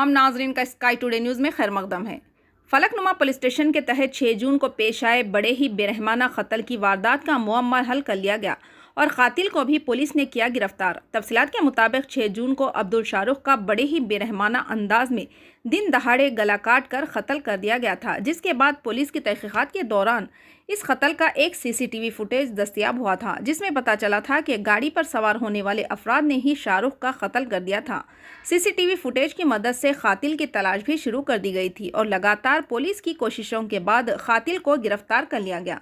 तमाम नाजरीन का स्काई टुडे न्यूज़ में खैर मकदम है। फलकनुमा पुलिस स्टेशन के तहत 6 जून को पेश आए बड़े ही बेरहमाना कत्ल की वारदात का मुअम्मा हल कर लिया गया और कातिल को भी पुलिस ने किया गिरफ्तार। तफसीलात के मुताबिक 6 जून को अब्दुल शाहरुख का बड़े ही बेरहमाना अंदाज में दिन दहाड़े गला काट कर कत्ल कर दिया गया था, जिसके बाद पुलिस की तहकीकात के दौरान इस कत्ल का एक सीसीटीवी फुटेज दस्तयाब हुआ था, जिसमें पता चला था कि गाड़ी पर सवार होने वाले अफराद ने ही शाहरुख का कत्ल कर दिया था। सीसीटीवी फुटेज की मदद से कातिल की तलाश भी शुरू कर दी गई थी और लगातार पुलिस की कोशिशों के बाद कातिल को गिरफ्तार कर लिया गया।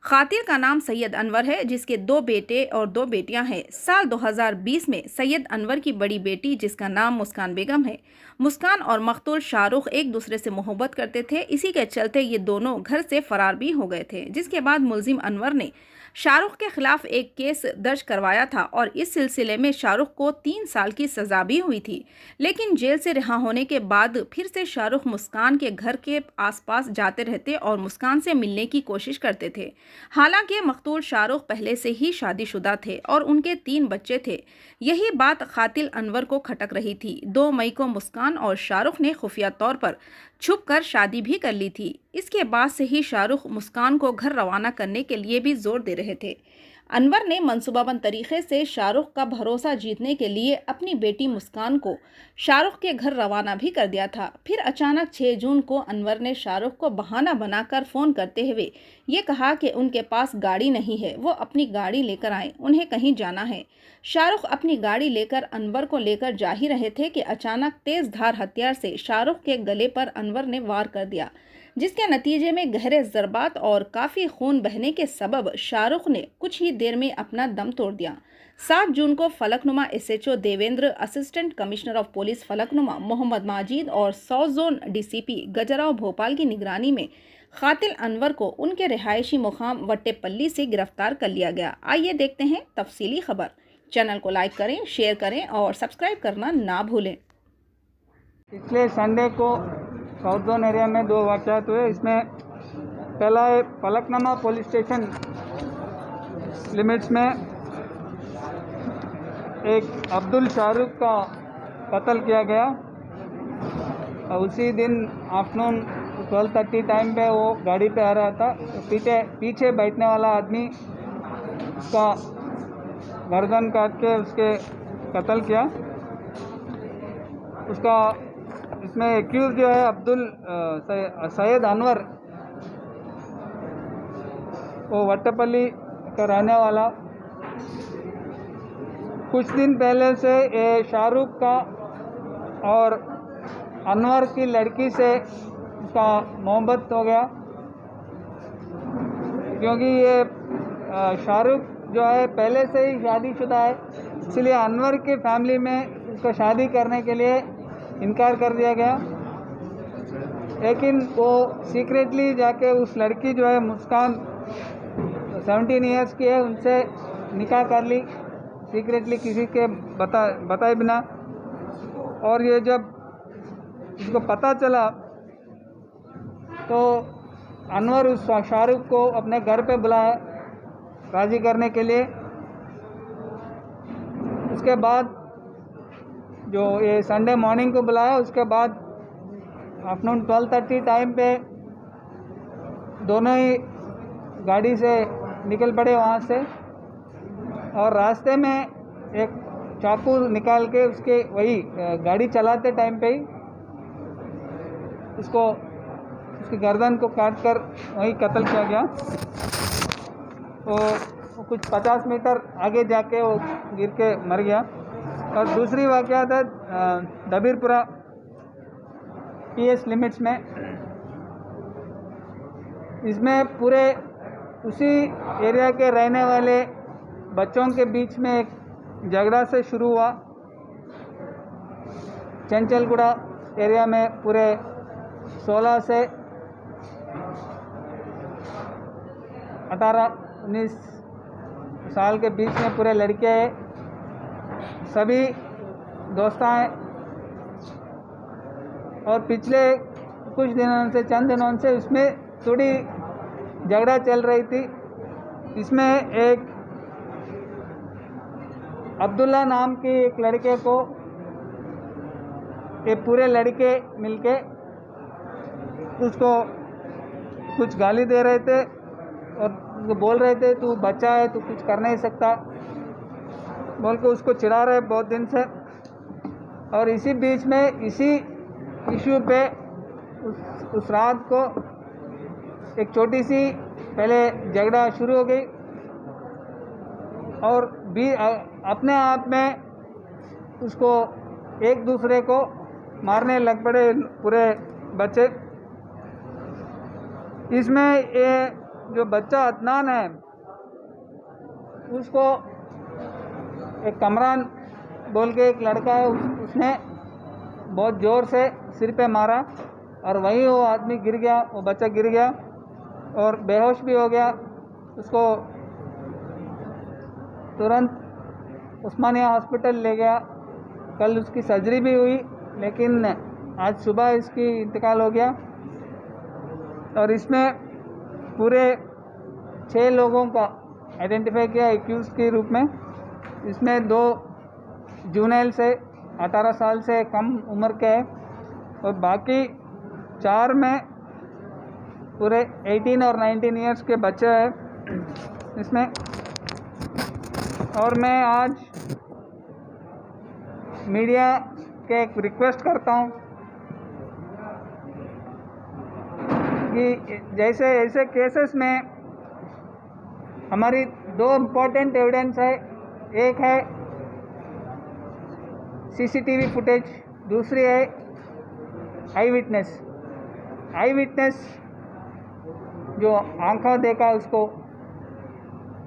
कातिल का नाम सैयद अनवर है, जिसके 2 बेटे और 2 बेटियां हैं। साल 2020 में सैयद अनवर की बड़ी बेटी, जिसका नाम मुस्कान बेगम है, मुस्कान और मकतूल शाहरुख एक दूसरे से मोहब्बत करते थे। इसी के चलते ये दोनों घर से फरार भी हो गए थे, जिसके बाद मुलजिम अनवर ने शाहरुख के खिलाफ एक केस दर्ज करवाया था और इस सिलसिले में शाहरुख को 3 साल की सजा भी हुई थी। लेकिन जेल से रिहा होने के बाद फिर से शाहरुख मुस्कान के घर के आसपास जाते रहते और मुस्कान से मिलने की कोशिश करते थे। हालांकि मकतूल शाहरुख पहले से ही शादीशुदा थे और उनके 3 बच्चे थे। यही बात कातिल अनवर को खटक रही थी। 2 मई को मुस्कान और शाहरुख ने खुफिया तौर पर छुपकर शादी भी कर ली थी। इसके बाद से ही शाहरुख मुस्कान को घर रवाना करने के लिए भी जोर दे रहे थे। अनवर ने मंसूबाबंद तरीके से शाहरुख का भरोसा जीतने के लिए अपनी बेटी मुस्कान को शाहरुख के घर रवाना भी कर दिया था। फिर अचानक 6 जून को अनवर ने शाहरुख को बहाना बनाकर फ़ोन करते हुए ये कहा कि उनके पास गाड़ी नहीं है, वो अपनी गाड़ी लेकर आए, उन्हें कहीं जाना है। शाहरुख अपनी गाड़ी लेकर अनवर को लेकर जा ही रहे थे कि अचानक तेज़ धार हथियार से शाहरुख के गले पर अनवर ने वार कर दिया, जिसके नतीजे में गहरे ज़रबात और काफ़ी खून बहने के सबब शाहरुख ने कुछ ही देर में अपना दम तोड़ दिया। 7 जून को Falaknuma SHO Devendra, assistant commissioner of police Falaknuma Mohammed Majid और south zone DCP Gajrao Bhopal की निगरानी में कातिल अनवर को उनके रिहायशी मुकाम वट्टेपल्ली से गिरफ्तार कर लिया गया। आइए देखते हैं तफसीली खबर। चैनल को लाइक करें, शेयर करें और सब्सक्राइब करना ना भूलें। पिछले संडे को साउथ जोन एरिया में 2 वाक़यात हुए। इसमें पहला है फलकनुमा पुलिस स्टेशन लिमिट्स में एक अब्दुल शाहरुख का कत्ल किया गया और उसी दिन आफ्टरनून 12:30 टाइम पे वो गाड़ी पे आ रहा था। पीछे बैठने वाला आदमी उसका गर्दन काट के उसके कत्ल किया। उसका इसमें एक्यूज जो है अब्दुल सैयद अनवर, वो वट्टेपल्ली का रहने वाला। कुछ दिन पहले से ये शाहरुख का और अनवर की लड़की से उसका मोहब्बत हो गया, क्योंकि ये शाहरुख जो है पहले से ही शादीशुदा है, इसलिए अनवर की फैमिली में उसको शादी करने के लिए इनकार कर दिया गया। लेकिन वो सीक्रेटली जाके उस लड़की जो है मुस्कान 17 इयर्स की है, उनसे निकाह कर ली सीक्रेटली, किसी के बताए बिना। और ये जब उसको पता चला तो अनवर उस शाहरुख को अपने घर पे बुलाया राज़ी करने के लिए। उसके बाद जो ये संडे मॉर्निंग को बुलाया, उसके बाद आफ्टरनून 12:30 टाइम पे दोनों ही गाड़ी से निकल पड़े वहाँ से और रास्ते में एक चाकू निकाल के उसके वही गाड़ी चलाते टाइम पे ही उसकी गर्दन को काट कर वही कत्ल किया गया। वो कुछ 50 मीटर आगे जाके वो गिर के मर गया। और दूसरी वाक़यात है दबीरपुरा पीएस लिमिट्स में। इसमें पूरे उसी एरिया के रहने वाले बच्चों के बीच में एक झगड़ा से शुरू हुआ। चंचलगुड़ा एरिया में पूरे 16 से 18-19 साल के बीच में पूरे लड़के हैं, सभी दोस्तां हैं। और पिछले कुछ दिनों से, चंद दिनों से उसमें थोड़ी झगड़ा चल रही थी। इसमें एक अब्दुल्ला नाम के एक लड़के को ये पूरे लड़के मिलके उसको कुछ गाली दे रहे थे और वो बोल रहे थे तू बच्चा है, तू कुछ कर नहीं सकता बोल के उसको चिढ़ा रहे बहुत दिन से। और इसी बीच में इसी इशू पे उस रात को एक छोटी सी पहले झगड़ा शुरू हो गई और भी अपने आप में उसको एक दूसरे को मारने लग पड़े पूरे बच्चे। इसमें ये जो बच्चा अदनान है उसको एक कमरान बोल के एक लड़का है उसने बहुत ज़ोर से सिर पे मारा और वहीं वो आदमी गिर गया, वो बच्चा गिर गया और बेहोश भी हो गया। उसको तुरंत उस्मानिया हॉस्पिटल ले गया। कल उसकी सर्जरी भी हुई लेकिन आज सुबह इसकी इंतकाल हो गया। और इसमें पूरे 6 लोगों का आइडेंटिफाई किया एक्यूज़ के रूप में। इसमें 2 जूनाइल से 18 साल से कम उम्र के हैं और बाकी 4 में पूरे 18 और 19 इयर्स के बच्चे हैं इसमें। और मैं आज मीडिया के एक रिक्वेस्ट करता हूं कि जैसे ऐसे केसेस में हमारी 2 इम्पोर्टेंट एविडेंस है। एक है सीसीटीवी फुटेज, दूसरी है आई विटनेस जो आंखों देखा उसको,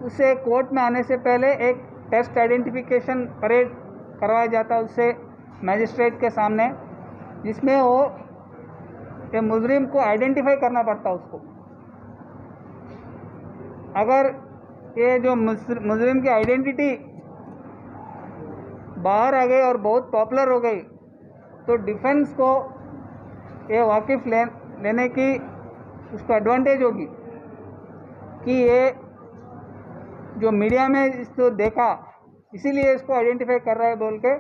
उससे कोर्ट में आने से पहले एक टेस्ट आइडेंटिफिकेशन परेड करवाया जाता है उससे मैजिस्ट्रेट के सामने, जिसमें वो ये मुजरिम को आइडेंटिफाई करना पड़ता उसको। अगर ये जो मुजरिम की आइडेंटिटी बाहर आ गई और बहुत पॉपुलर हो गई तो डिफेंस को ये वाकिफ लेने की उसको एडवांटेज होगी कि ये जो मीडिया में इसको देखा इसीलिए इसको आइडेंटिफाई कर रहा है बोल के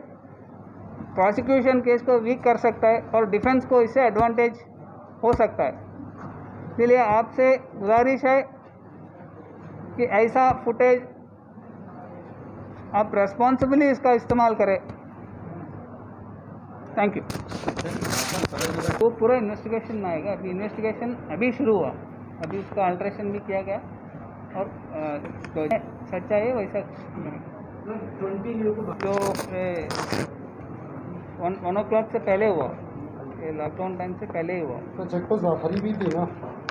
प्रोसिक्यूशन केस को वीक कर सकता है और डिफेंस को इससे एडवांटेज हो सकता है। इसलिए आपसे गुजारिश है कि ऐसा फुटेज आप रेस्पॉन्सिबली इसका इस्तेमाल करें। Thank you. वो पूरा इन्वेस्टिगेशन में आएगा। अभी इन्वेस्टिगेशन अभी शुरू हुआ, अभी उसका अल्ट्रेशन भी किया गया और जो सच्चा है वैसा जो 1 o'clock से पहले हुआ, लॉकडाउन टाइम से पहले ही हुआ। तो चेकपोस्ट दाखिल भी थी ना,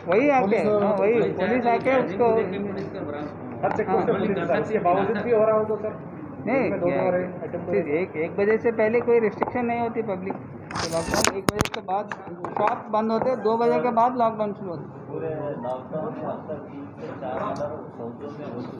वही आके वही पुलिस आके उसको हर चेकपोस्ट के बावजूद भी हो रहा हो तो सर नहीं, 1 बजे से पहले कोई रिस्ट्रिक्शन नहीं होती पब्लिक। लॉकडाउन 1 बजे के बाद शॉप बंद होते, 2 बजे के बाद लॉकडाउन शुरू होता।